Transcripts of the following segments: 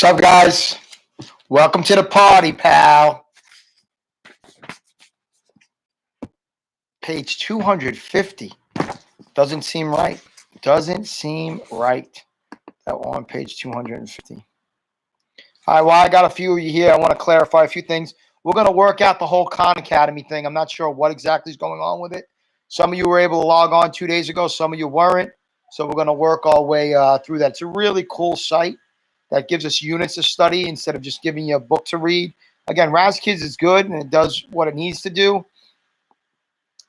What's up, guys? Welcome to the party, pal. Page 250. Doesn't seem right. Doesn't seem right that we're on page 250. All right, well, I got a few of you here. I want to clarify a few things. We're going to work out the whole Khan Academy thing. I'm not sure what exactly is going on with it. Some of you were able to log on 2 days ago. Some of you weren't. So we're going to work our way through that. It's a really cool site that gives us units to study instead of just giving you a book to read. Again, RazKids is good, and it does what it needs to do.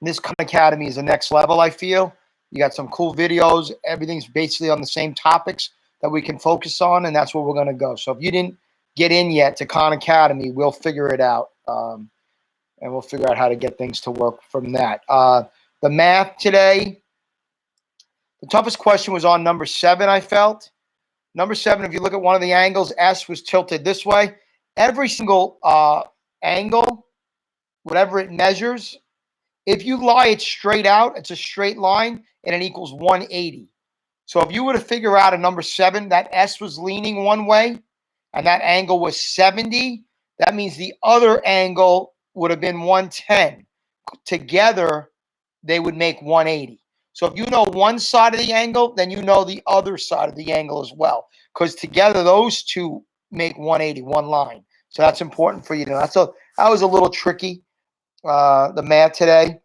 This Khan Academy is the next level, I feel. You got some cool videos. Everything's basically on the same topics that we can focus on, and that's where we're going to go. So if you didn't get in yet to Khan Academy, we'll figure it out, and we'll figure out how to get things to work from that. The math today, the toughest question was on number 7, I felt. Number 7, if you look at one of the angles, S was tilted this way. Every single angle, whatever it measures, if you lie it straight out, it's a straight line, and it equals 180. So if you were to figure out a number 7, that S was leaning one way, and that angle was 70, that means the other angle would have been 110. Together, they would make 180. So if you know one side of the angle, then you know the other side of the angle as well, because together those two make 180, one line. So that's important for you to know. That was a little tricky, the math today.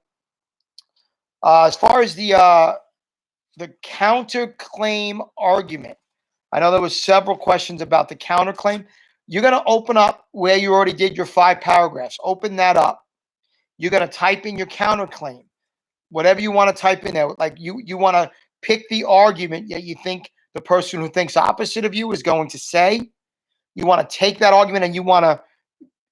As far as the counterclaim argument, I know there was several questions about the counterclaim. You're going to open up where you already did your 5 paragraphs. Open that up. You're going to type in your counterclaim. Whatever you want to type in there, like you want to pick the argument that you think the person who thinks opposite of you is going to say. You want to take that argument and you want to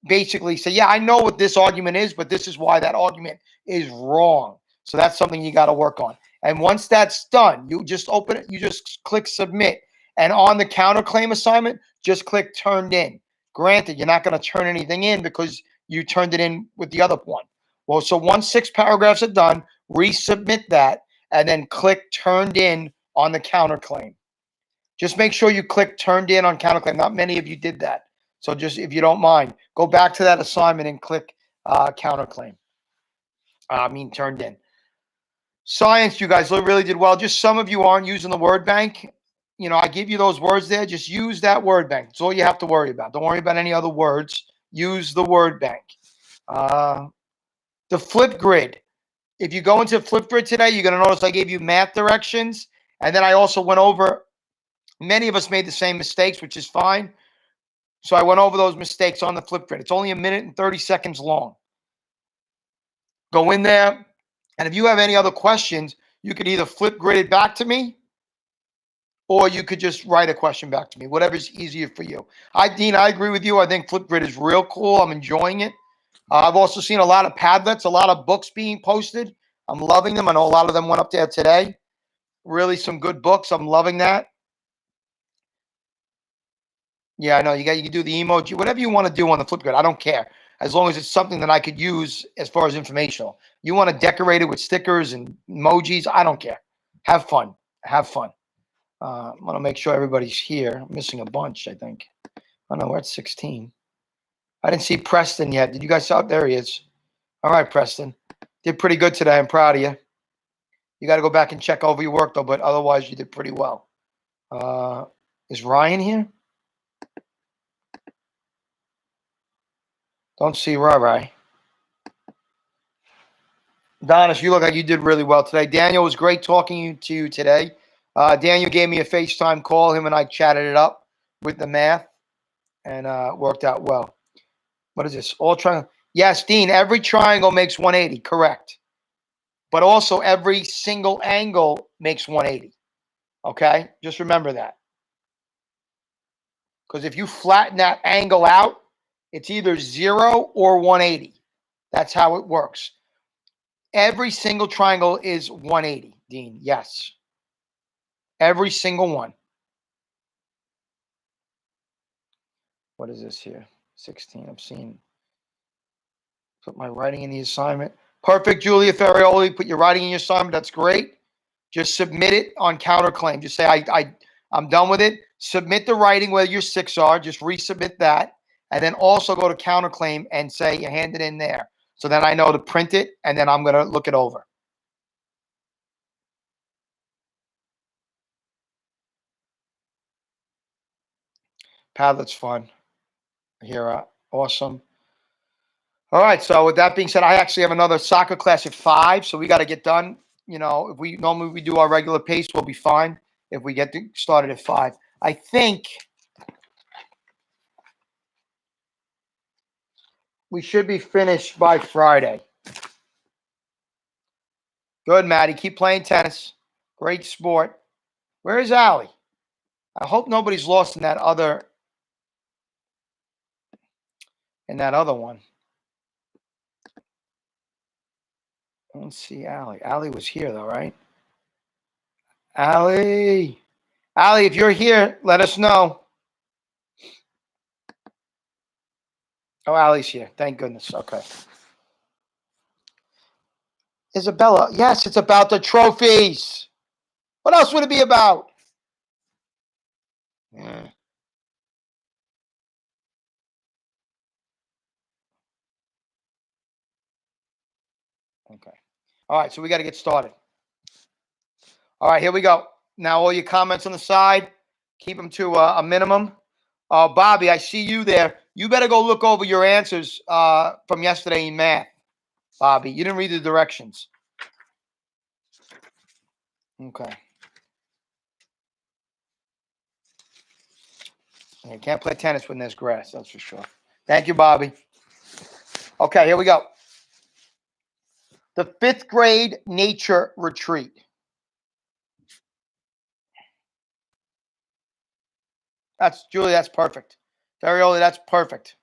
basically say, yeah, I know what this argument is, but this is why that argument is wrong. So that's something you got to work on. And once that's done, you just open it, you just click submit. And on the counterclaim assignment, just click turned in. Granted, you're not going to turn anything in because you turned it in with the other one. Well, so once 6 paragraphs are done, resubmit that, and then click turned in on the counterclaim. Just make sure you click turned in on counterclaim. Not many of you did that. So just, if you don't mind, go back to that assignment and click counterclaim. Turned in. Science, you guys really did well. Just some of you aren't using the word bank. You know, I give you those words there. Just use that word bank. That's all you have to worry about. Don't worry about any other words. Use the word bank. The flip grid. If you go into flip grid today, you're going to notice I gave you math directions. And then I also went over, many of us made the same mistakes, which is fine. So I went over those mistakes on the flip grid. It's only 1 minute and 30 seconds long. Go in there. And if you have any other questions, you could either flip grid it back to me, or you could just write a question back to me, whatever's easier for you. Dean, I agree with you. I think Flipgrid is real cool. I'm enjoying it. I've also seen a lot of Padlets, a lot of books being posted. I'm loving them. I know a lot of them went up there today. Really some good books. I'm loving that. Yeah, I know. You can do the emoji, whatever you want to do on the Flipgrid. I don't care. As long as it's something that I could use as far as informational. You want to decorate it with stickers and emojis, I don't care. Have fun. Have fun. I want to make sure everybody's here. I'm missing a bunch, I think. Oh, no, we're at 16. I didn't see Preston yet. Did you guys saw? There he is. All right, Preston. Did pretty good today. I'm proud of you. You got to go back and check over your work, though, but otherwise you did pretty well. Is Ryan here? Don't see Rai. Donis, you look like you did really well today. Daniel, was great talking to you today. Daniel gave me a FaceTime call. Him and I chatted it up with the math, and worked out well. What is this? All triangle. Yes, Dean, every triangle makes 180, correct. But also every single angle makes 180. Okay? Just remember that. Because if you flatten that angle out, it's either 0 or 180. That's how it works. Every single triangle is 180, Dean. Yes. Every single one. What is this here? 16. I'm seeing. Put my writing in the assignment. Perfect, Julia Ferrioli. Put your writing in your assignment. That's great. Just submit it on counterclaim. Just say, I'm done with it. Submit the writing where your 6 are. Just resubmit that. And then also go to counterclaim and say you hand it in there. So then I know to print it, and then I'm going to look it over. Padlet's fun. Here, awesome. All right. So with that being said, I actually have another soccer class at 5, so we got to get done. You know, if we normally do our regular pace, we'll be fine if we get started at 5. I think we should be finished by Friday. Good, Maddie. Keep playing tennis. Great sport. Where is Allie? I hope nobody's lost in that other one. I don't see Allie. Allie was here though, right? Allie, if you're here, let us know. Oh, Allie's here. Thank goodness. Okay. Isabella, yes, it's about the trophies. What else would it be about? Yeah. Okay. All right, so we got to get started. All right, here we go. Now, all your comments on the side, keep them to a minimum. Bobby, I see you there. You better go look over your answers from yesterday in math. Bobby, you didn't read the directions. Okay. You can't play tennis when there's grass, that's for sure. Thank you, Bobby. Okay, here we go. The 5th grade nature retreat. That's Julie, that's perfect. Farioli, that's perfect.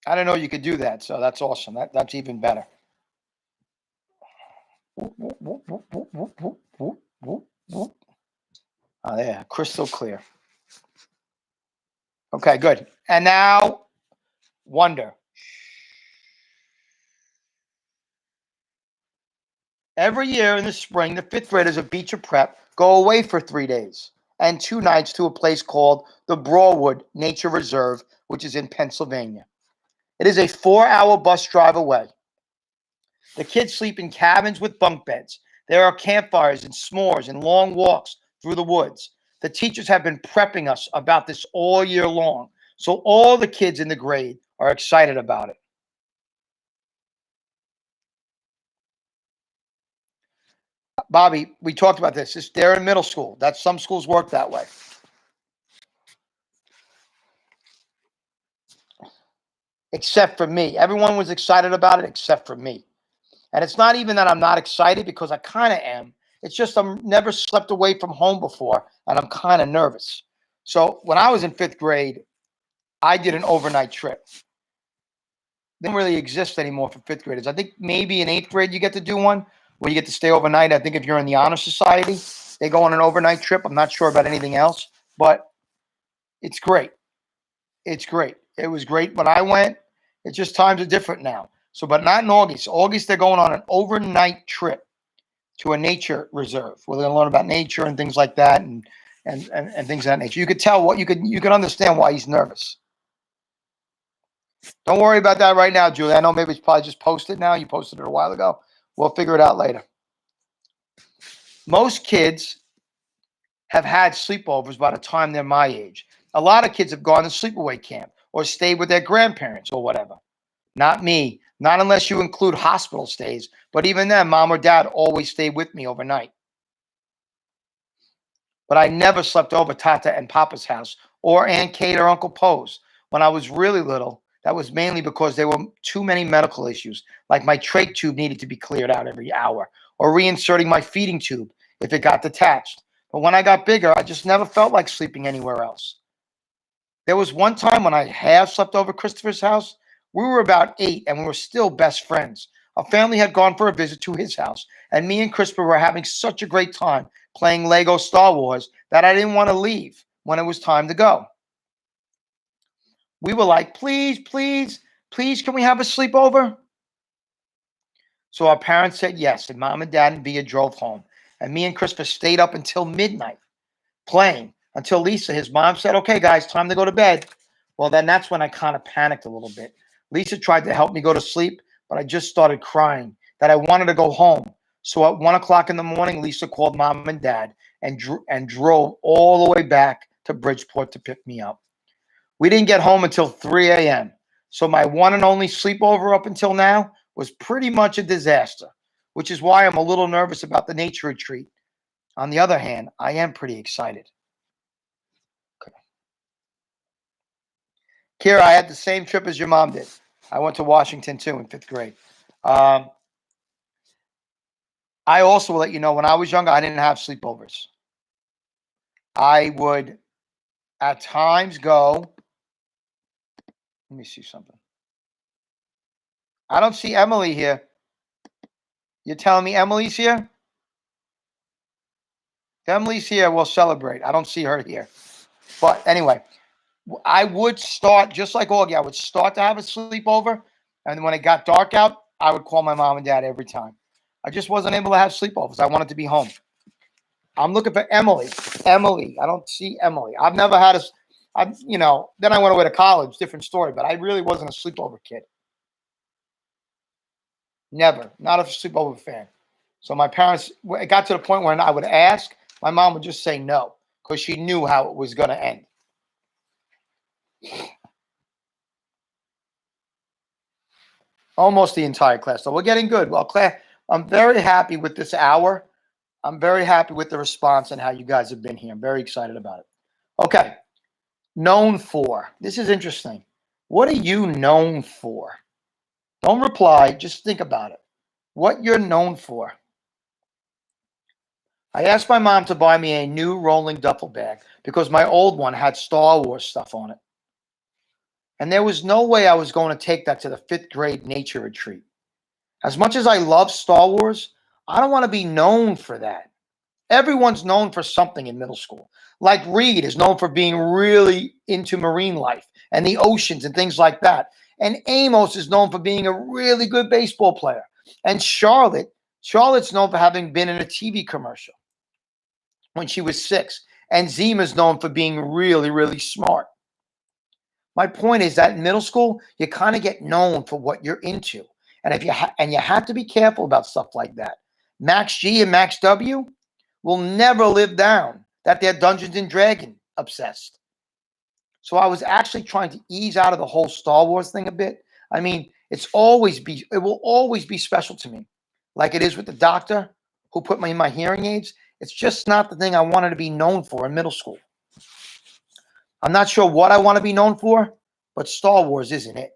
I didn't know you could do that, so that's awesome. That's even better. Oh, yeah, crystal clear. Okay, good. And now, wonder. Every year in the spring, the 5th graders of Beecher Prep go away for 3 days and 2 nights to a place called the Broadwood Nature Reserve, which is in Pennsylvania. It is a 4-hour bus drive away. The kids sleep in cabins with bunk beds. There are campfires and s'mores and long walks through the woods. The teachers have been prepping us about this all year long, so all the kids in the grade are excited about it. Bobby, we talked about this. They're in middle school. That's some schools work that way. Except for me. Everyone was excited about it except for me. And it's not even that I'm not excited, because I kind of am. It's just I'm never slept away from home before, and I'm kind of nervous. So when I was in 5th grade, I did an overnight trip. They don't really exist anymore for 5th graders. I think maybe in 8th grade you get to do one where you get to stay overnight. I think if you're in the Honor Society, they go on an overnight trip. I'm not sure about anything else, but it's great. It's great. It was great when I went. It's just times are different now. So, but not in August. August, they're going on an overnight trip to a nature reserve where they're going to learn about nature and things like that, and things of that nature. You could tell what you could understand why he's nervous. Don't worry about that right now, Julie. I know maybe it's probably just posted now. You posted it a while ago. We'll figure it out later. Most kids have had sleepovers by the time they're my age. A lot of kids have gone to sleepaway camp or stayed with their grandparents or whatever. Not me. Not unless you include hospital stays. But even then, mom or dad always stayed with me overnight. But I never slept over Tata and Papa's house or Aunt Kate or Uncle Poe's. When I was really little, that was mainly because there were too many medical issues, like my trach tube needed to be cleared out every hour, or reinserting my feeding tube if it got detached. But when I got bigger, I just never felt like sleeping anywhere else. There was one time when I half slept over Christopher's house. We were about 8 and we were still best friends. A family had gone for a visit to his house, and me and Christopher were having such a great time playing Lego Star Wars that I didn't want to leave when it was time to go. We were like, please, please, please, can we have a sleepover? So our parents said yes, and mom and dad and Via drove home. And me and Christopher stayed up until midnight playing until Lisa, his mom, said, okay, guys, time to go to bed. Well, then that's when I kind of panicked a little bit. Lisa tried to help me go to sleep, but I just started crying that I wanted to go home. So at 1 o'clock in the morning, Lisa called mom and dad and drove all the way back to Bridgeport to pick me up. We didn't get home until 3 a.m. So my one and only sleepover up until now was pretty much a disaster, which is why I'm a little nervous about the nature retreat. On the other hand, I am pretty excited. Okay. Kira, I had the same trip as your mom did. I went to Washington too in 5th grade. I also will let you know, when I was younger, I didn't have sleepovers. I would at times go. Let me see something. I don't see Emily here. You're telling me Emily's here? If Emily's here, we'll celebrate. I don't see her here. But anyway, I would start, just like Augie, I would start to have a sleepover. And when it got dark out, I would call my mom and dad every time. I just wasn't able to have sleepovers. I wanted to be home. I'm looking for Emily. Emily. I don't see Emily. I've never had then I went away to college, different story, but I really wasn't a sleepover kid. Never. Not a sleepover fan. So my parents, it got to the point where I would ask, my mom would just say no, because she knew how it was going to end. Almost the entire class. So we're getting good. Well, Claire, I'm very happy with this hour. I'm very happy with the response and how you guys have been here. I'm very excited about it. Okay. Known for. This is interesting. What are you known for? Don't reply. Just think about it. What you're known for. I asked my mom to buy me a new rolling duffel bag because my old one had Star Wars stuff on it. And there was no way I was going to take that to the 5th grade nature retreat. As much as I love Star Wars, I don't want to be known for that. Everyone's known for something in middle school. Like Reed is known for being really into marine life and the oceans and things like that. And Amos is known for being a really good baseball player. And Charlotte's known for having been in a TV commercial when she was 6. And Zima's known for being really, really smart. My point is that in middle school, you kind of get known for what you're into. And if you have to be careful about stuff like that. Max G and Max W will never live down that they're Dungeons and Dragons obsessed. So I was actually trying to ease out of the whole Star Wars thing a bit. I mean, it will always be special to me, like it is with the doctor who put me in my hearing aids. It's just not the thing I wanted to be known for in middle school. I'm not sure what I want to be known for, but Star Wars isn't it.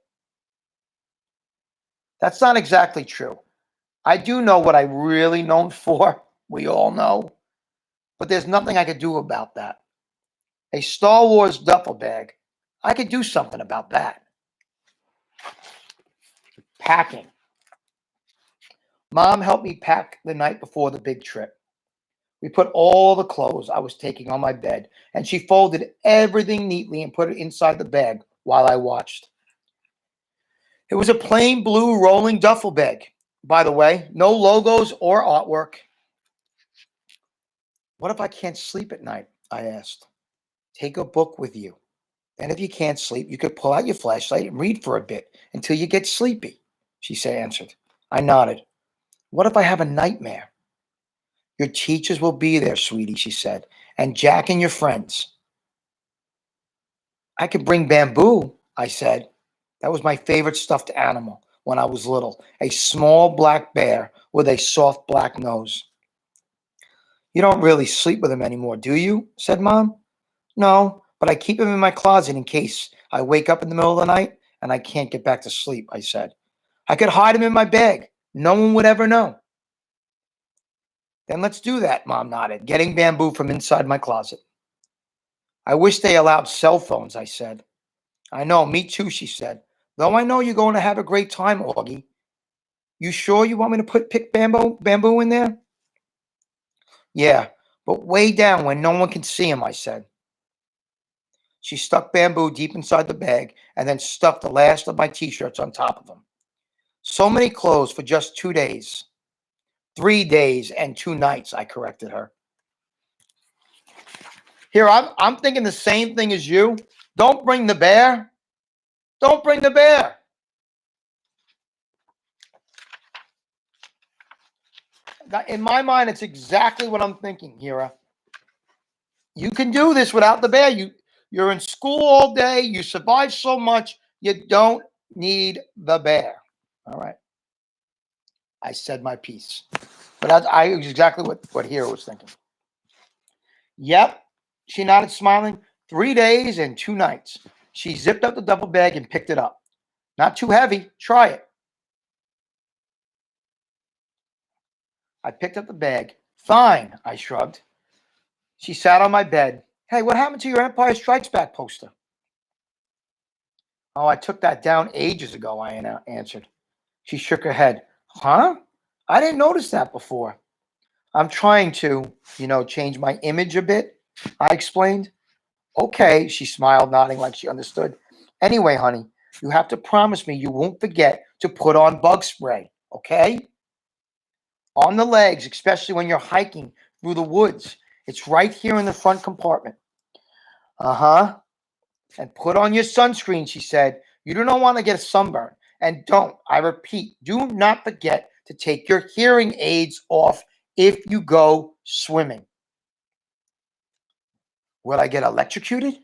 That's not exactly true. I do know what I'm really known for. We all know. But there's nothing I could do about that. A Star Wars duffel bag, I could do something about that. Packing. Mom helped me pack the night before the big trip. We put all the clothes I was taking on my bed, and she folded everything neatly and put it inside the bag while I watched. It was a plain blue rolling duffel bag, by the way. No logos or artwork. What if I can't sleep at night? I asked. Take a book with you. And if you can't sleep, you could pull out your flashlight and read for a bit until you get sleepy, she answered. I nodded. What if I have a nightmare? Your teachers will be there, sweetie, she said, and Jack and your friends. I could bring Bamboo, I said. That was my favorite stuffed animal when I was little, a small black bear with a soft black nose. You don't really sleep with him anymore, do you? Said Mom. No, but I keep him in my closet in case I wake up in the middle of the night and I can't get back to sleep, I said. I could hide him in my bag. No one would ever know. Then let's do that, Mom nodded, getting Bamboo from inside my closet. I wish they allowed cell phones, I said. I know, me too, she said. Though I know you're going to have a great time, Augie. You sure you want me to pick Bamboo in there? Yeah, but way down where no one can see him, I said. She stuck Bamboo deep inside the bag and then stuffed the last of my t-shirts on top of them. So many clothes for just 2 days. 3 days and 2 nights, I corrected her. Here, I'm thinking the same thing as you. Don't bring the bear. Don't bring the bear. In my mind, it's exactly what I'm thinking, Hira. You can do this without the bear. You're in school all day. You survive so much. You don't need the bear. All right. I said my piece. But I was exactly what Hira was thinking. Yep. She nodded, smiling. 3 days and 2 nights. She zipped up the duffel bag and picked it up. Not too heavy. Try it. I picked up the bag. Fine, I shrugged. She sat on my bed. Hey, what happened to your Empire Strikes Back poster? Oh, I took that down ages ago, I answered. She shook her head. Huh? I didn't notice that before. I'm trying to, change my image a bit, I explained. Okay, she smiled, nodding like she understood. Anyway, honey, you have to promise me you won't forget to put on bug spray, okay? On the legs, especially when you're hiking through the woods. It's right here in the front compartment. Uh-huh. And put on your sunscreen, she said. You don't want to get a sunburn. And don't, I repeat, do not forget to take your hearing aids off if you go swimming. Will I get electrocuted?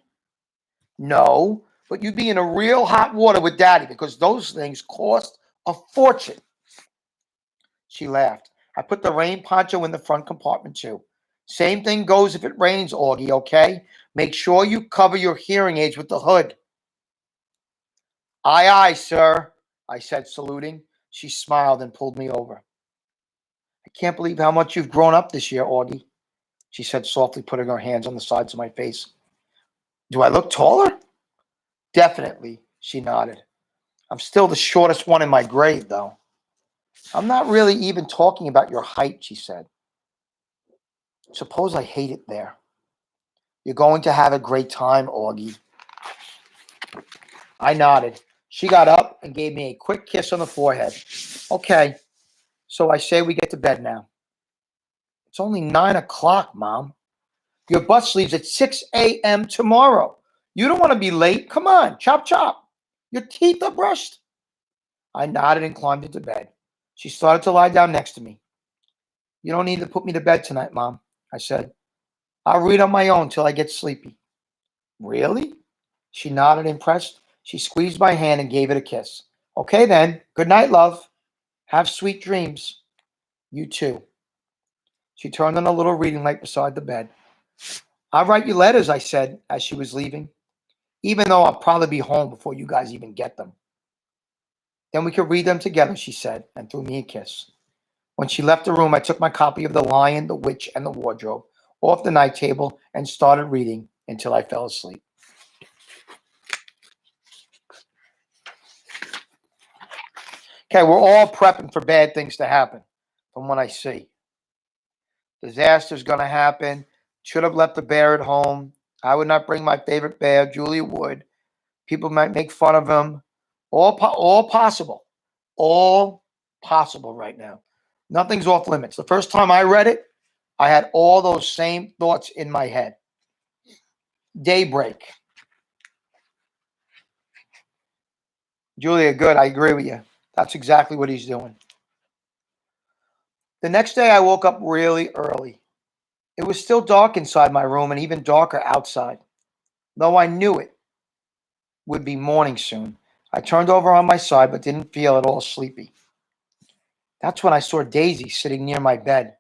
No, but you'd be in a real hot water with Daddy because those things cost a fortune. She laughed. I put the rain poncho in the front compartment too. Same thing goes if it rains, Augie, okay? Make sure you cover your hearing aids with the hood. Aye, aye, sir, I said, saluting. She smiled and pulled me over. I can't believe how much you've grown up this year, Augie, she said softly, putting her hands on the sides of my face. Do I look taller? Definitely, she nodded. I'm still the shortest one in my grade, though. I'm not really even talking about your height, she said. Suppose I hate it there. You're going to have a great time, Augie. I nodded. She got up and gave me a quick kiss on the forehead. Okay, so I say we get to bed now. It's only 9 o'clock, Mom. Your bus leaves at 6 a.m. tomorrow. You don't want to be late. Come on, chop, chop. Your teeth are brushed. I nodded and climbed into bed. She started to lie down next to me. You don't need to put me to bed tonight, Mom, I said. I'll read on my own till I get sleepy. Really? She nodded, impressed. She squeezed my hand and gave it a kiss. Okay then. Good night, love. Have sweet dreams. You too. She turned on a little reading light beside the bed. I'll write you letters, I said as she was leaving, even though I'll probably be home before you guys even get them. Then we could read them together, she said, and threw me a kiss. When she left the room, I took my copy of The Lion, the Witch, and the Wardrobe off the night table and started reading until I fell asleep. Okay, we're all prepping for bad things to happen from what I see. Disaster's going to happen. Should have left the bear at home. I would not bring my favorite bear. Julia would. People might make fun of him. All possible. All possible right now. Nothing's off limits. The first time I read it, I had all those same thoughts in my head. Daybreak. Julia, good. I agree with you. That's exactly what he's doing. The next day, I woke up really early. It was still dark inside my room and even darker outside. Though I knew it would be morning soon, I turned over on my side but didn't feel at all sleepy. That's when I saw Daisy sitting near my bed.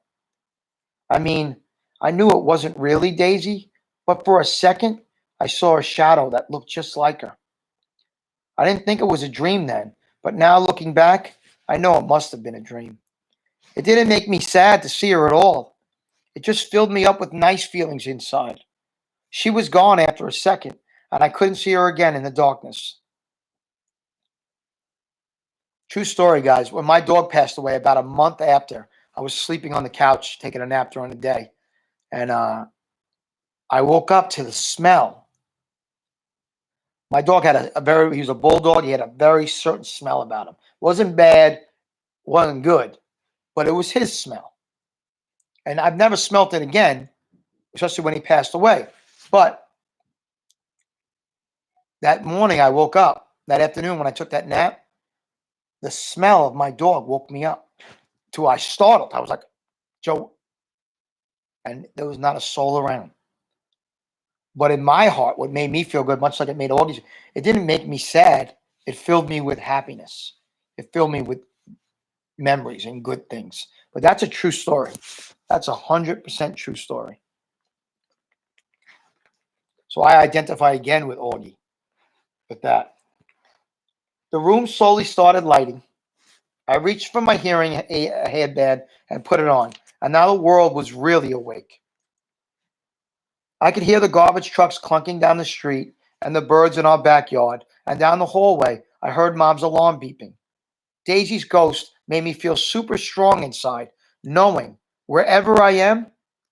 I mean, I knew it wasn't really Daisy, but for a second, I saw a shadow that looked just like her. I didn't think it was a dream then, but now looking back, I know it must have been a dream. It didn't make me sad to see her at all. It just filled me up with nice feelings inside. She was gone after a second, and I couldn't see her again in the darkness. True story, guys. When my dog passed away about a month after, I was sleeping on the couch, taking a nap during the day, and I woke up to the smell. My dog had he was a bulldog. He had a very certain smell about him. Wasn't bad, wasn't good, but it was his smell. And I've never smelt it again, especially when he passed away. But that morning I woke up, that afternoon when I took that nap, the smell of my dog woke me up. Till I startled. I was like, Joe, and there was not a soul around. But in my heart, what made me feel good, much like it made Augie's, it didn't make me sad. It filled me with happiness. It filled me with memories and good things. But that's a true story. That's 100% true story. So I identify again with Augie with that. The room slowly started lighting. I reached for my hearing headband and put it on. And now the world was really awake. I could hear the garbage trucks clunking down the street and the birds in our backyard. And down the hallway, I heard Mom's alarm beeping. Daisy's ghost made me feel super strong inside, knowing wherever I am,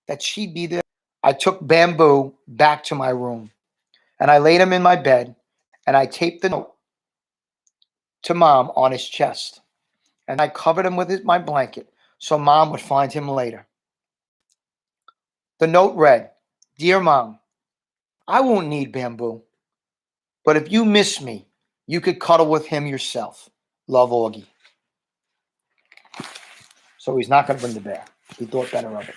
that she'd be there. I took Bamboo back to my room, and I laid him in my bed, and I taped the note to Mom on his chest, and I covered him with my blanket so Mom would find him later. The note read, "Dear Mom, I won't need Bamboo, but if you miss me, you could cuddle with him yourself. Love, Augie." So he's not going to bring the bear. He thought better of it.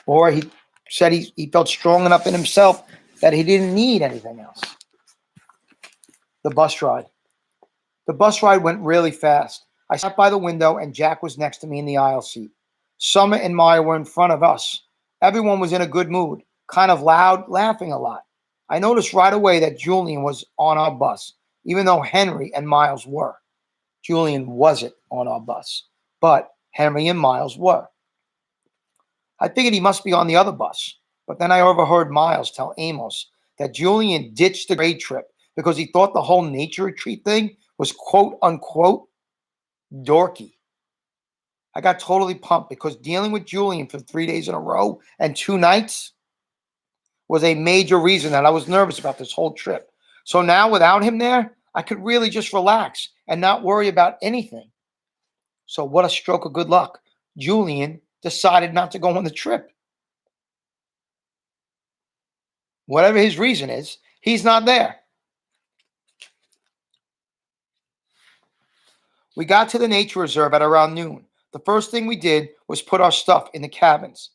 Or he said he felt strong enough in himself that he didn't need anything else. The bus ride. The bus ride went really fast. I sat by the window and Jack was next to me in the aisle seat. Summer and Maya were in front of us. Everyone was in a good mood, kind of loud, laughing a lot. I noticed right away that Julian was on our bus, even though Henry and Miles were. Julian wasn't on our bus, but Henry and Miles were. I figured he must be on the other bus, but then I overheard Miles tell Amos that Julian ditched the grade trip because he thought the whole nature retreat thing was quote unquote dorky. I got totally pumped because dealing with Julian for 3 days in a row and 2 nights was a major reason that I was nervous about this whole trip. So now without him there, I could really just relax and not worry about anything. So what a stroke of good luck. Julian decided not to go on the trip. Whatever his reason is, he's not there. We got to the nature reserve at around noon. The first thing we did was put our stuff in the cabins.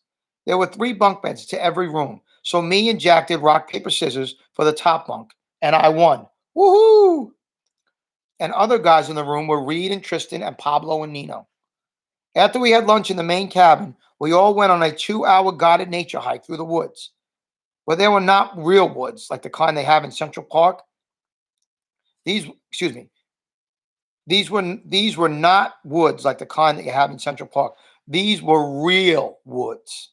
There were 3 bunk beds to every room, so me and Jack did rock, paper, scissors for the top bunk, and I won. Woohoo! And other guys in the room were Reed and Tristan and Pablo and Nino. After we had lunch in the main cabin, we all went on a 2-hour guided nature hike through the woods. But they were not real woods like the kind they have in Central Park. These were not woods like the kind that you have in Central Park. These were real woods.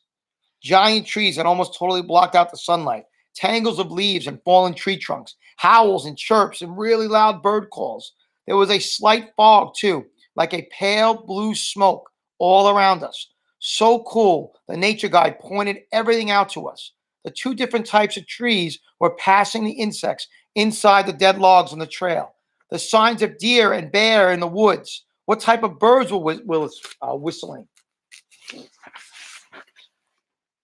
Giant trees that almost totally blocked out the sunlight. Tangles of leaves and fallen tree trunks. Howls and chirps and really loud bird calls. There was a slight fog too, like a pale blue smoke all around us. So cool, the nature guide pointed everything out to us. The 2 different types of trees were passing the insects inside the dead logs on the trail. The signs of deer and bear in the woods. What type of birds were whistling?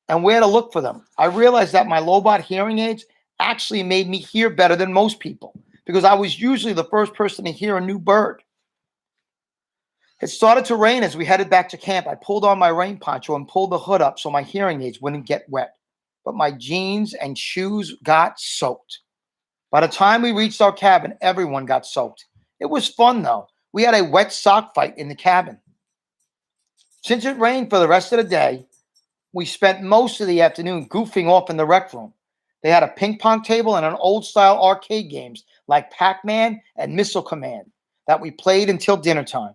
And where to look for them. I realized that my Lobot hearing aids actually made me hear better than most people because I was usually the first person to hear a new bird. It started to rain as we headed back to camp. I pulled on my rain poncho and pulled the hood up so my hearing aids wouldn't get wet. But my jeans and shoes got soaked. By the time we reached our cabin, everyone got soaked. It was fun, though. We had a wet sock fight in the cabin. Since it rained for the rest of the day, we spent most of the afternoon goofing off in the rec room. They had a ping pong table and an old-style arcade games like Pac-Man and Missile Command that we played until dinner time.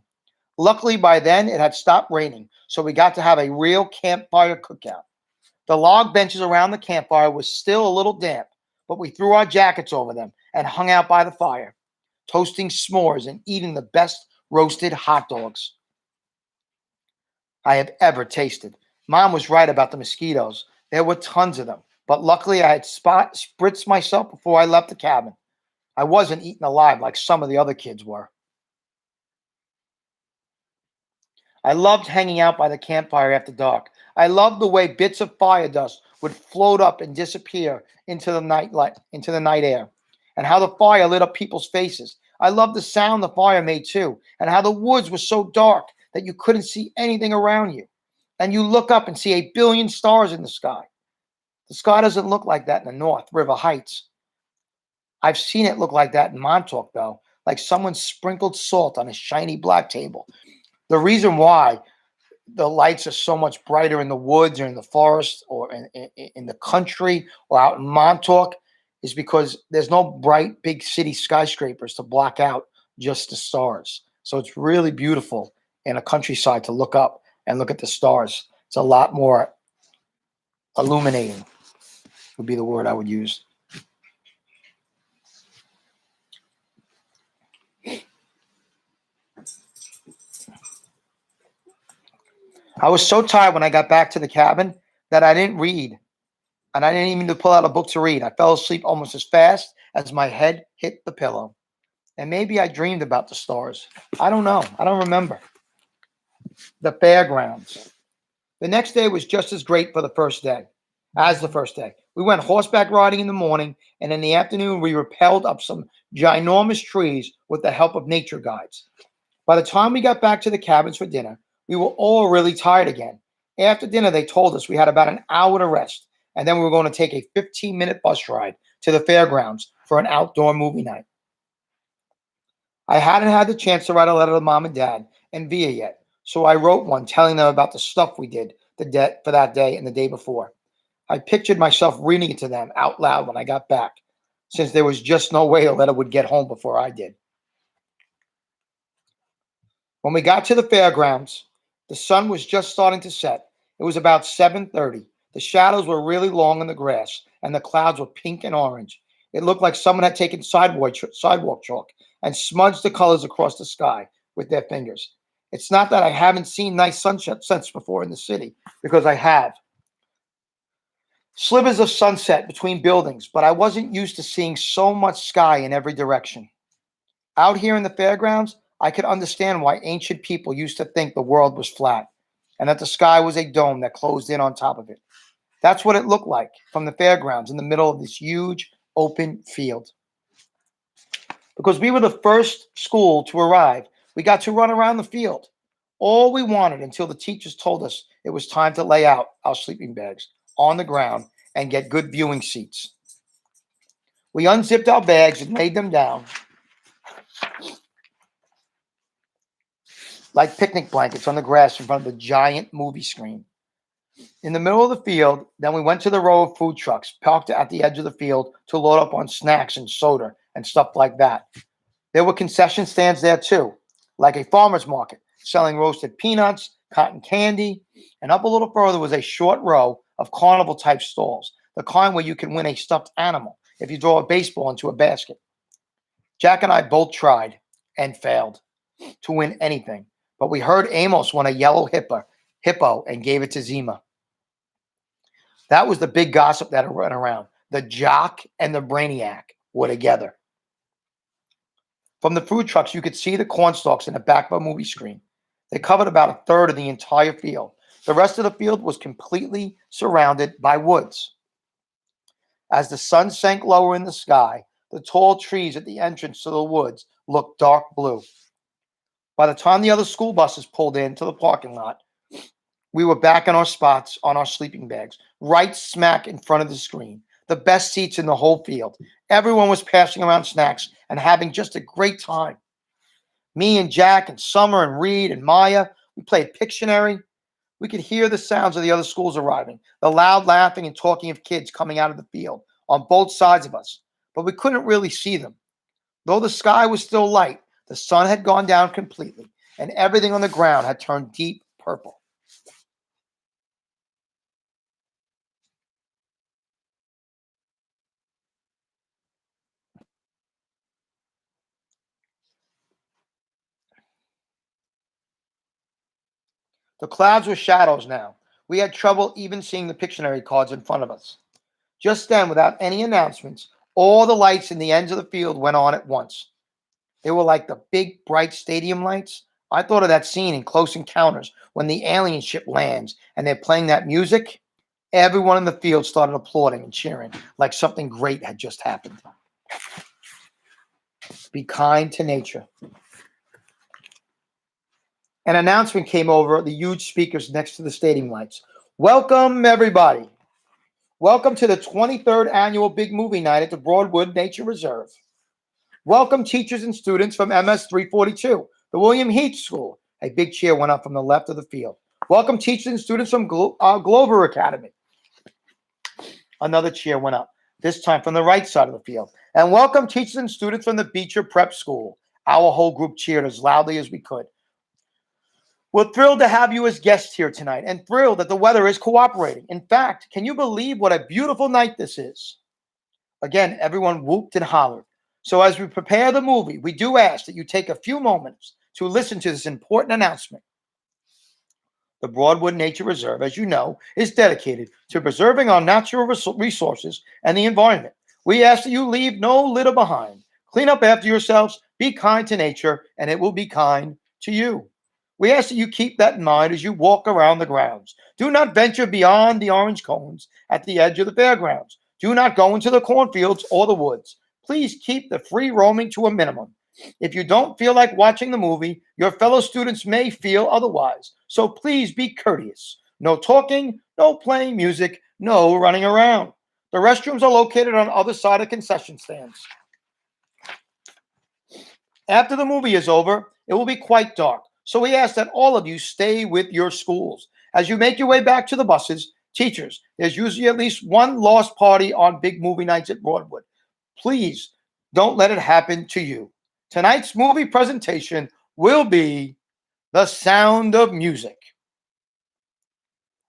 Luckily, by then, it had stopped raining, so we got to have a real campfire cookout. The log benches around the campfire was still a little damp, but we threw our jackets over them and hung out by the fire, toasting s'mores and eating the best roasted hot dogs I have ever tasted. Mom was right about the mosquitoes. There were tons of them, but luckily I had spritzed myself before I left the cabin. I wasn't eaten alive like some of the other kids were. I loved hanging out by the campfire after dark. I loved the way bits of fire dust would float up and disappear into the night air, and how the fire lit up people's faces. I loved the sound the fire made too, and how the woods were so dark that you couldn't see anything around you. And you look up and see 1 billion stars in the sky. The sky doesn't look like that in the north, River Heights. I've seen it look like that in Montauk, though, like someone sprinkled salt on a shiny black table. The reason why the lights are so much brighter in the woods or in the forest or in the country or out in Montauk is because there's no bright big city skyscrapers to block out just the stars. So it's really beautiful in a countryside to look up and look at the stars. It's a lot more illuminating, would be the word I would use. I was so tired when I got back to the cabin that I didn't read, and I didn't even pull out a book to read. I fell asleep almost as fast as my head hit the pillow. And maybe I dreamed about the stars. I don't know. I don't remember. The fairgrounds. The next day was just as great for the first day as the first day. We went horseback riding in the morning, and in the afternoon, we rappelled up some ginormous trees with the help of nature guides. By the time we got back to the cabins for dinner, we were all really tired again. After dinner, they told us we had about an hour to rest, and then we were going to take a 15-minute bus ride to the fairgrounds for an outdoor movie night. I hadn't had the chance to write a letter to Mom and Dad and Via yet, so I wrote one telling them about the stuff we did for that day and the day before. I pictured myself reading it to them out loud when I got back, since there was just no way the letter would get home before I did. When we got to the fairgrounds, the sun was just starting to set. It was about 7:30. The shadows were really long in the grass, and the clouds were pink and orange. It looked like someone had taken sidewalk chalk and smudged the colors across the sky with their fingers. It's not that I haven't seen nice sunsets before in the city, because I have. Slivers of sunset between buildings, but I wasn't used to seeing so much sky in every direction. Out here in the fairgrounds, I could understand why ancient people used to think the world was flat and that the sky was a dome that closed in on top of it. That's what it looked like from the fairgrounds in the middle of this huge open field. Because we were the first school to arrive, we got to run around the field. All we wanted until the teachers told us it was time to lay out our sleeping bags on the ground and get good viewing seats. We unzipped our bags and laid them down like picnic blankets on the grass in front of the giant movie screen. In the middle of the field, then we went to the row of food trucks parked at the edge of the field to load up on snacks and soda and stuff like that. There were concession stands there too, like a farmer's market, selling roasted peanuts, cotton candy, and up a little further was a short row of carnival-type stalls, the kind where you can win a stuffed animal if you throw a baseball into a basket. Jack and I both tried and failed to win anything, but we heard Amos won a yellow hippo and gave it to Zima. That was the big gossip that went around. The jock and the brainiac were together. From the food trucks, you could see the corn stalks in the back of a movie screen. They covered about a third of the entire field. The rest of the field was completely surrounded by woods. As the sun sank lower in the sky, the tall trees at the entrance to the woods looked dark blue. By the time the other school buses pulled into the parking lot, we were back in our spots on our sleeping bags, right smack in front of the screen. The best seats in the whole field. Everyone was passing around snacks and having just a great time. Me and Jack and Summer and Reed and Maya, we played Pictionary. We could hear the sounds of the other schools arriving, the loud laughing and talking of kids coming out of the field on both sides of us, but we couldn't really see them. Though the sky was still light, the sun had gone down completely, and everything on the ground had turned deep purple. The clouds were shadows now. We had trouble even seeing the Pictionary cards in front of us. Just then, without any announcements, all the lights in the ends of the field went on at once. They were like the big, bright stadium lights I thought of that scene in Close Encounters when the alien ship lands and they're playing that music. Everyone in the field started applauding and cheering like something great had just happened. Be kind to nature. An announcement came over the huge speakers next to the stadium lights. Welcome, everybody. Welcome to the 23rd annual Big Movie Night at the Broadwood Nature Reserve. Welcome, teachers and students from MS 342, the William Heath School. A big cheer went up from the left of the field. Welcome, teachers and students from Glover Academy. Another cheer went up, this time from the right side of the field. And welcome, teachers and students from the Beecher Prep School. Our whole group cheered as loudly as we could. We're thrilled to have you as guests here tonight and thrilled that the weather is cooperating. In fact, can you believe what a beautiful night this is? Again, everyone whooped and hollered. So as we prepare the movie, we do ask that you take a few moments to listen to this important announcement. The Broadwood Nature Reserve, as you know, is dedicated to preserving our natural resources and the environment. We ask that you leave no litter behind. Clean up after yourselves, be kind to nature, and it will be kind to you. We ask that you keep that in mind as you walk around the grounds. Do not venture beyond the orange cones at the edge of the fairgrounds. Do not go into the cornfields or the woods. Please keep the free roaming to a minimum. If you don't feel like watching the movie, your fellow students may feel otherwise. So please be courteous. No talking, no playing music, no running around. The restrooms are located on the other side of concession stands. After the movie is over, it will be quite dark. So we ask that all of you stay with your schools. As you make your way back to the buses, teachers, there's usually at least one lost party on big movie nights at Broadwood. Please don't let it happen to you. Tonight's movie presentation will be The Sound of Music.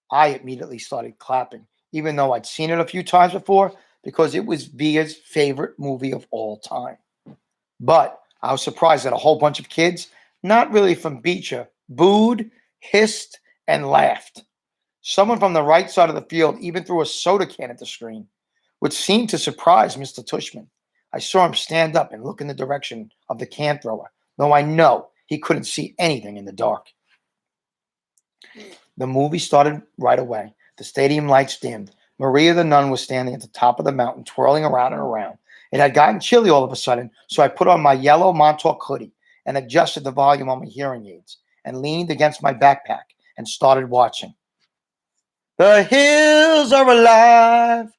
I immediately started clapping, even though I'd seen it a few times before, because it was Via's favorite movie of all time. But I was surprised that a whole bunch of kids, not really from Beecher, booed, hissed, and laughed. Someone from the right side of the field even threw a soda can at the screen, which seemed to surprise Mr. Tushman. I saw him stand up and look in the direction of the can thrower, though I know he couldn't see anything in the dark. The movie started right away. The stadium lights dimmed. Maria the nun was standing at the top of the mountain, twirling around and around. It had gotten chilly all of a sudden, so I put on my yellow Montauk hoodie and adjusted the volume on my hearing aids and leaned against my backpack and started watching. The hills are alive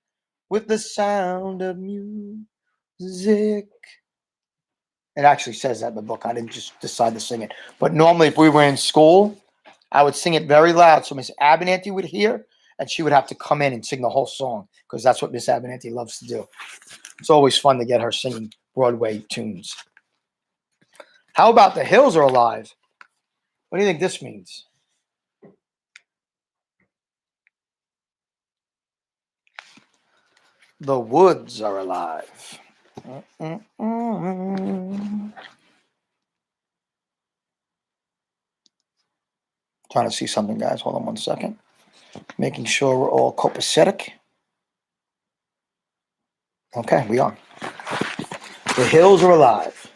with the sound of music. It actually says that in the book. I didn't just decide to sing it. But normally if we were in school, I would sing it very loud so Miss Abernathy would hear, and she would have to come in and sing the whole song because that's what Miss Abernathy loves to do. It's always fun to get her singing Broadway tunes. How about the hills are alive? What do you think this means? The woods are alive. Trying to see something, guys. Hold on one second. Making sure we're all copacetic. Okay, we are. The hills are alive.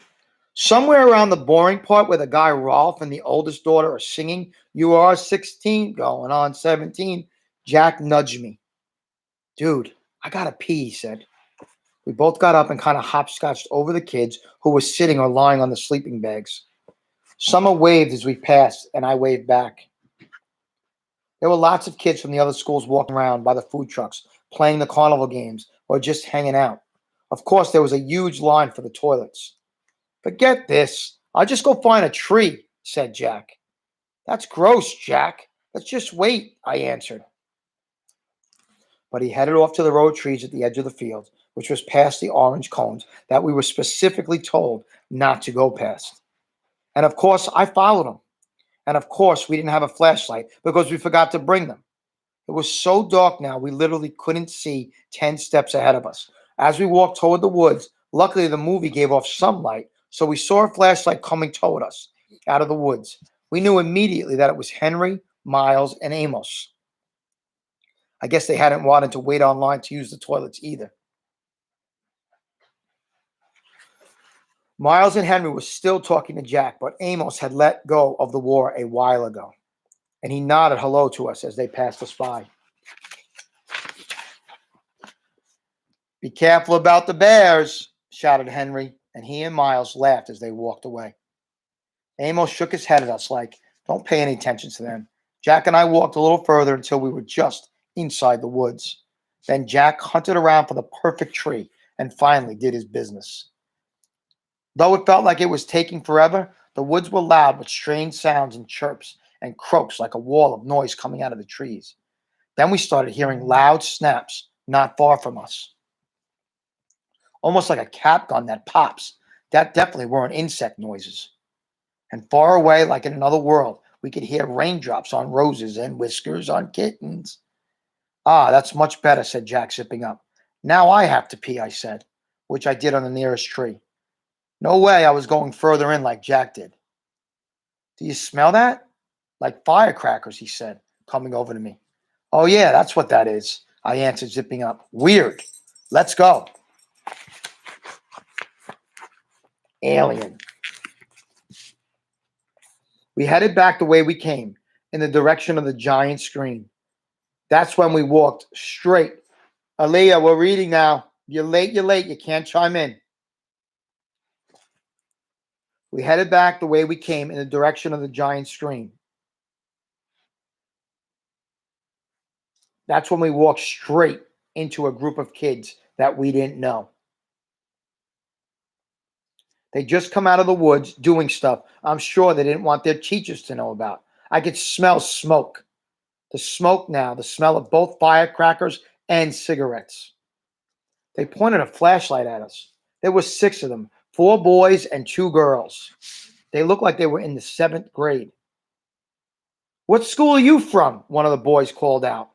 Somewhere around the boring part where the guy Rolf and the oldest daughter are singing, "You are 16, going on 17," Jack nudged me. "Dude, I gotta pee," he said. We both got up and kind of hopscotched over the kids who were sitting or lying on the sleeping bags. Summer waved as we passed, and I waved back. There were lots of kids from the other schools walking around by the food trucks, playing the carnival games, or just hanging out. Of course, there was a huge line for the toilets. "Forget this. I'll just go find a tree," said Jack. "That's gross, Jack. Let's just wait," I answered. But he headed off to the row of trees at the edge of the field, which was past the orange cones that we were specifically told not to go past. And of course, I followed him. And of course, we didn't have a flashlight because we forgot to bring them. It was so dark now, we literally couldn't see 10 steps ahead of us. As we walked toward the woods, luckily the movie gave off some light, so we saw a flashlight coming toward us out of the woods. We knew immediately that it was Henry, Miles, and Amos. I guess they hadn't wanted to wait online to use the toilets either. Miles and Henry were still talking to Jack, but Amos had let go of the war a while ago, and he nodded hello to us as they passed us by. "Be careful about the bears," shouted Henry, and he and Miles laughed as they walked away. Amos shook his head at us like, "Don't pay any attention to them." Jack and I walked a little further until we were just inside the woods. Then Jack hunted around for the perfect tree and finally did his business. Though it felt like it was taking forever, the woods were loud with strange sounds and chirps and croaks like a wall of noise coming out of the trees. Then we started hearing loud snaps not far from us, almost like a cap gun that pops. That definitely weren't insect noises. And far away, like in another world, we could hear raindrops on roses and whiskers on kittens. "Ah, that's much better," said Jack, zipping up. "Now I have to pee," I said, which I did on the nearest tree. No way I was going further in like Jack did. "Do you smell that?" "Like firecrackers," he said, coming over to me. "Oh, yeah, that's what that is," I answered, zipping up. "Weird. Let's go." Alien. We headed back the way we came, in the direction of the giant screen. That's when we walked straight. "Aaliyah, we're reading now. You're late, you're late. You can't chime in." We headed back the way we came, in the direction of the giant screen. That's when we walked straight into a group of kids that we didn't know. They just come out of the woods doing stuff I'm sure they didn't want their teachers to know about. I could smell smoke. The smoke now, the smell of both firecrackers and cigarettes. They pointed a flashlight at us. There were 6 of them, 4 boys and 2 girls. They looked like they were in the 7th grade. "What school are you from?" one of the boys called out.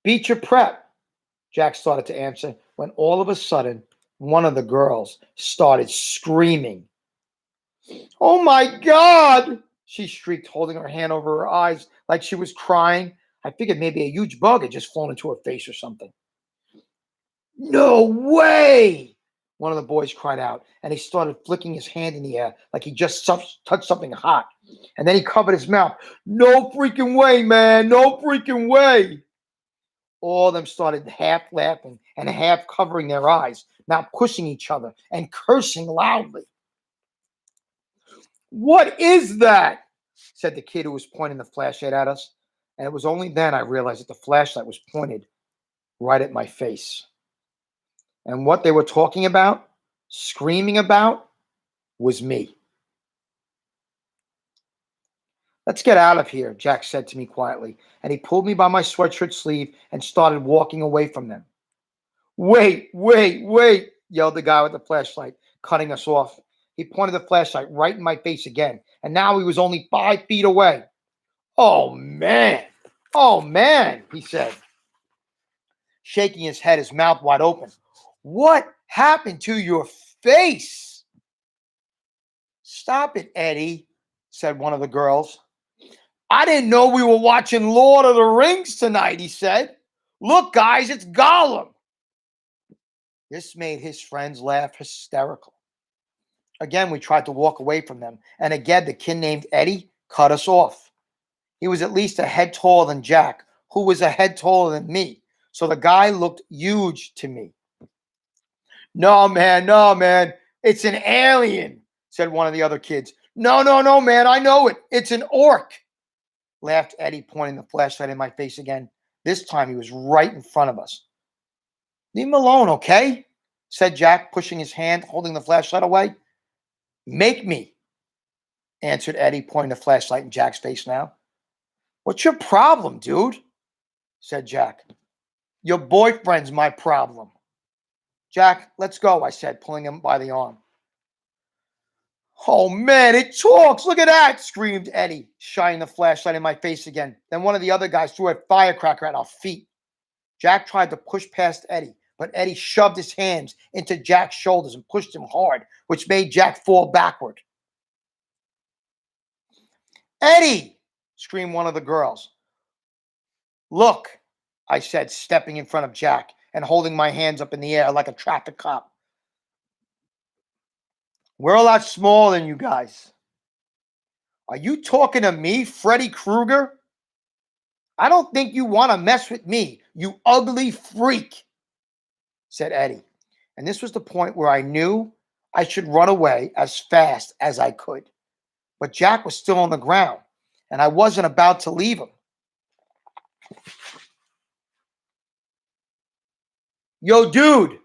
"Beecher Prep," Jack started to answer, when all of a sudden, one of the girls started screaming. "Oh my God!" she shrieked, holding her hand over her eyes like she was crying. I figured maybe a huge bug had just flown into her face or something. "No way!" one of the boys cried out, and he started flicking his hand in the air like he just touched something hot. And then he covered his mouth. "No freaking way, man! No freaking way!" All of them started half laughing and half covering their eyes, now pushing each other and cursing loudly. "What is that?" said the kid who was pointing the flashlight at us. And it was only then I realized that the flashlight was pointed right at my face. And what they were talking about, screaming about, was me. "Let's get out of here," Jack said to me quietly, and he pulled me by my sweatshirt sleeve and started walking away from them. "Wait, wait, wait," yelled the guy with the flashlight, cutting us off. He pointed the flashlight right in my face again, and now he was only 5 feet away. "Oh, man. Oh, man," he said, shaking his head, his mouth wide open. "What happened to your face?" "Stop it, Eddie," said one of the girls. "I didn't know we were watching Lord of the Rings tonight," he said. "Look, guys, it's Gollum." This made his friends laugh hysterical. Again, we tried to walk away from them, and again, the kid named Eddie cut us off. He was at least a head taller than Jack, who was a head taller than me, so the guy looked huge to me. No, man, it's an alien," said one of the other kids. No, man, I know it. It's an orc," laughed Eddie, pointing the flashlight in my face again. This time he was right in front of us. "Leave him alone, okay?" said Jack, pushing his hand, holding the flashlight away. "Make me," answered Eddie, pointing the flashlight in Jack's face now. "What's your problem, dude?" said Jack. "Your boyfriend's my problem." "Jack, let's go," I said, pulling him by the arm. "Oh, man, it talks. Look at that," screamed Eddie, shining the flashlight in my face again. Then one of the other guys threw a firecracker at our feet. Jack tried to push past Eddie, but Eddie shoved his hands into Jack's shoulders and pushed him hard, which made Jack fall backward. "Eddie!" screamed one of the girls. "Look," I said, stepping in front of Jack and holding my hands up in the air like a traffic cop. We're a lot smaller than you guys. Are you talking to me, Freddy Krueger? I don't think you want to mess with me, you ugly freak, said Eddie. And this was the point where I knew I should run away as fast as I could. But Jack was still on the ground, and I wasn't about to leave him. Yo, dude,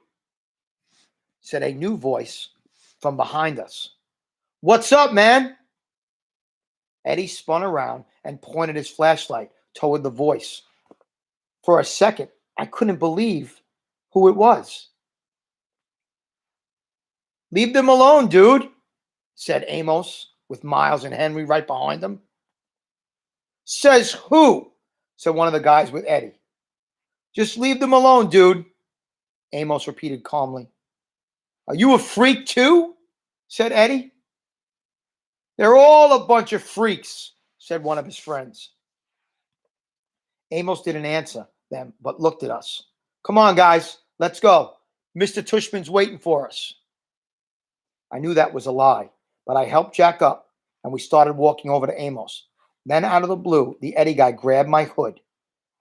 said a new voice from behind us. What's up, man? Eddie spun around and pointed his flashlight toward the voice. For a second, I couldn't believe who it was. Leave them alone, dude, said Amos, with Miles and Henry right behind him. Says who? Said one of the guys with Eddie. Just leave them alone, dude, Amos repeated calmly. Are you a freak too? Said Eddie. They're all a bunch of freaks, said one of his friends. Amos didn't answer them, but looked at us. Come on, guys, let's go. Mr. Tushman's waiting for us. I knew that was a lie, but I helped Jack up, and we started walking over to Amos. Then out of the blue, the Eddie guy grabbed my hood,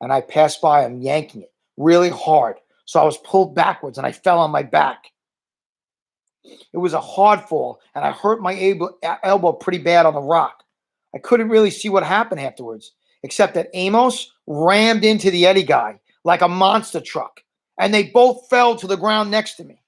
and I passed by him, yanking it really hard. So I was pulled backwards, and I fell on my back. It was a hard fall, and I hurt my elbow pretty bad on the rock. I couldn't really see what happened afterwards, except that Amos rammed into the Eddie guy like a monster truck, and they both fell to the ground next to me.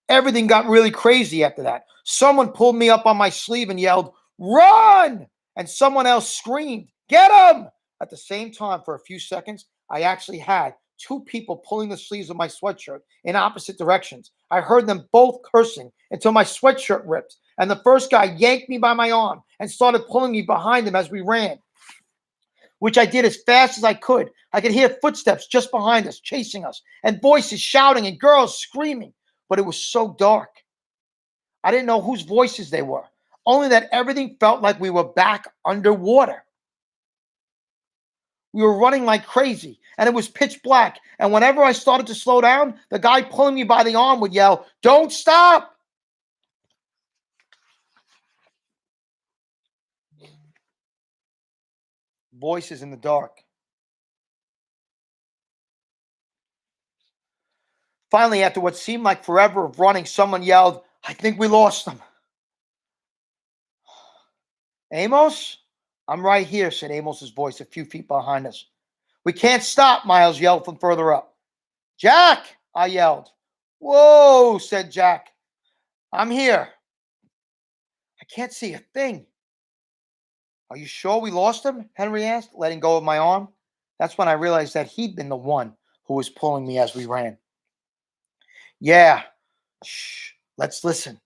Everything got really crazy after that. Someone pulled me up on my sleeve and yelled, "Run!" And someone else screamed, "Get him!" At the same time, for a few seconds, I actually had two people pulling the sleeves of my sweatshirt in opposite directions. I heard them both cursing until my sweatshirt ripped, and the first guy yanked me by my arm and started pulling me behind him as we ran, which I did as fast as I could. I could hear footsteps just behind us, chasing us, and voices shouting and girls screaming, but it was so dark. I didn't know whose voices they were, only that everything felt like we were back underwater. We were running like crazy, and it was pitch black. And whenever I started to slow down, the guy pulling me by the arm would yell, "Don't stop!" Voices in the dark. Finally, after what seemed like forever of running, someone yelled, "I think we lost them." Amos? I'm right here, said Amos's voice a few feet behind us. We can't stop, Miles yelled from further up. Jack, I yelled. Whoa, said Jack. I'm here. I can't see a thing. Are you sure we lost him? Henry asked, letting go of my arm. That's when I realized that he'd been the one who was pulling me as we ran. Yeah. Shh. Let's listen.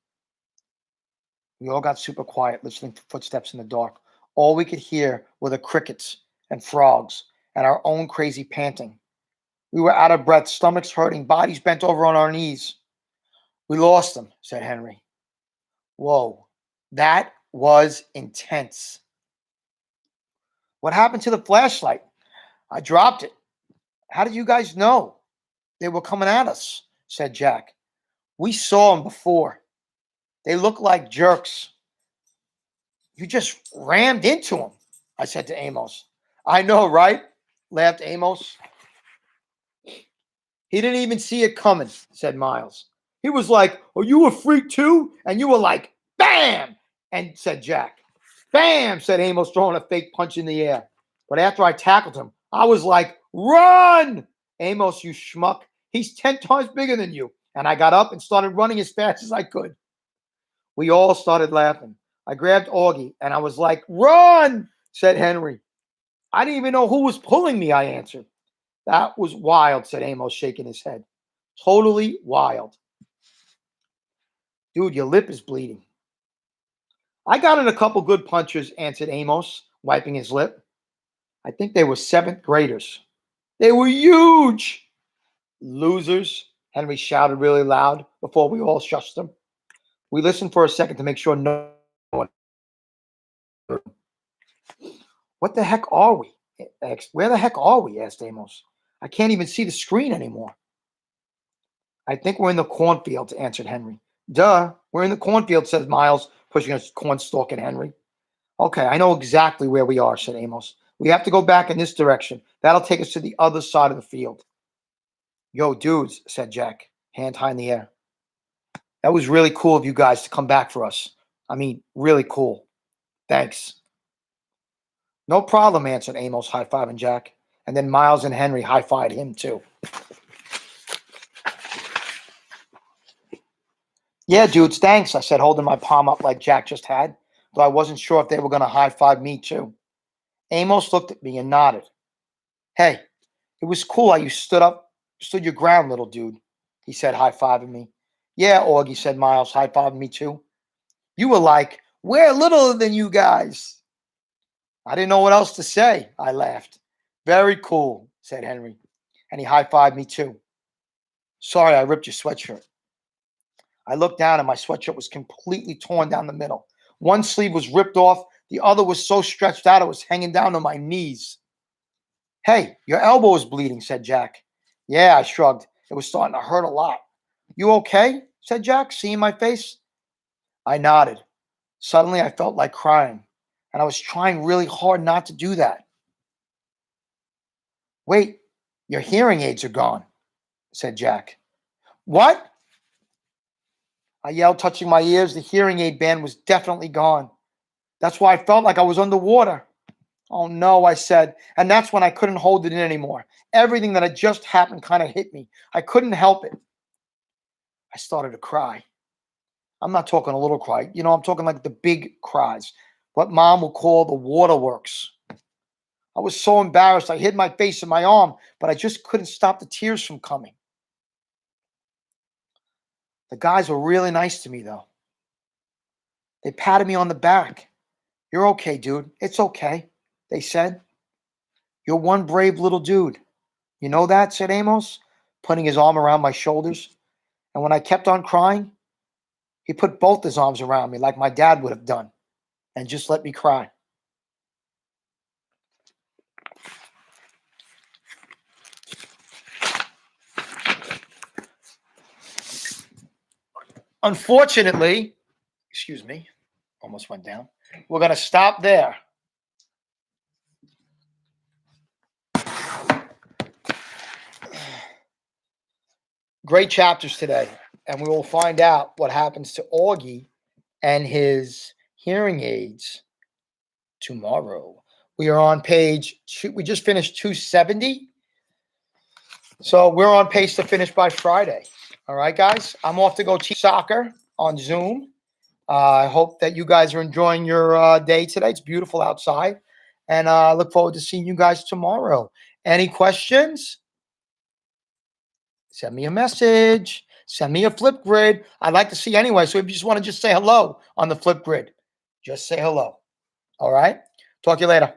We all got super quiet, listening to footsteps in the dark. All we could hear were the crickets and frogs and our own crazy panting. We were out of breath, stomachs hurting, bodies bent over on our knees. We lost them, said Henry. Whoa, that was intense. What happened to the flashlight? I dropped it. How did you guys know they were coming at us? Said Jack. We saw them before. They look like jerks. You just rammed into them, I said to Amos. I know, right? Laughed Amos. He didn't even see it coming, said Miles. He was like, are you a freak too? And you were like, bam! And said Jack. Bam! Said Amos, throwing a fake punch in the air. But after I tackled him, I was like, run! Amos, you schmuck. He's 10 times bigger than you. And I got up and started running as fast as I could. We all started laughing. I grabbed Augie and I was like, run, said Henry. I didn't even know who was pulling me, I answered. That was wild, said Amos, shaking his head. Totally wild. Dude, your lip is bleeding. I got in a couple good punches, answered Amos, wiping his lip. I think they were 7th graders. They were huge. Losers, Henry shouted really loud before we all shushed them. We listened for a second to make sure no one. What the heck are we? Where the heck are we? Asked Amos. I can't even see the screen anymore. I think we're in the cornfields, answered Henry. Duh. We're in the cornfield, says Miles, pushing a corn stalk at Henry. Okay, I know exactly where we are, said Amos. We have to go back in this direction. That'll take us to the other side of the field. Yo, dudes, said Jack, hand high in the air. That was really cool of you guys to come back for us. I mean, really cool. Thanks. No problem, answered Amos, high-fiving Jack. And then Miles and Henry high-fived him, too. Yeah, dudes, thanks, I said, holding my palm up like Jack just had, though I wasn't sure if they were going to high-five me, too. Amos looked at me and nodded. Hey, it was cool how you stood your ground, little dude, he said, high-fiving me. Yeah, Augie, said Miles, high-fiving me, too. You were like, we're littler than you guys. I didn't know what else to say, I laughed. Very cool, said Henry, and he high-fived me, too. Sorry, I ripped your sweatshirt. I looked down and my sweatshirt was completely torn down the middle. One sleeve was ripped off. The other was so stretched out it was hanging down to my knees. Hey, your elbow is bleeding, said Jack. Yeah, I shrugged. It was starting to hurt a lot. You okay? Said Jack, seeing my face. I nodded. Suddenly, I felt like crying, and I was trying really hard not to do that. Wait, your hearing aids are gone, said Jack. What? I yelled, touching my ears. The hearing aid band was definitely gone. That's why I felt like I was underwater. Oh no, I said, and that's when I couldn't hold it in anymore. Everything that had just happened kind of hit me. I couldn't help it. I started to cry. I'm not talking a little cry. You know, I'm talking like the big cries. What Mom will call the waterworks. I was so embarrassed. I hid my face in my arm, but I just couldn't stop the tears from coming. The guys were really nice to me, though. They patted me on the back. You're okay, dude. It's okay, they said. You're one brave little dude. You know that, said Amos, putting his arm around my shoulders. And when I kept on crying, he put both his arms around me like my dad would have done and just let me cry. Unfortunately, excuse me, almost went down. We're going to stop there. Great chapters today, and we will find out what happens to Augie and his hearing aids tomorrow. We are on we just finished 270. So we're on pace to finish by Friday. All right, guys. I'm off to go teach soccer on Zoom. I hope that you guys are enjoying your day today. It's beautiful outside. And I look forward to seeing you guys tomorrow. Any questions? Send me a message. Send me a Flipgrid. I'd like to see anyway. So if you just want to just say hello on the Flipgrid, just say hello. All right. Talk to you later.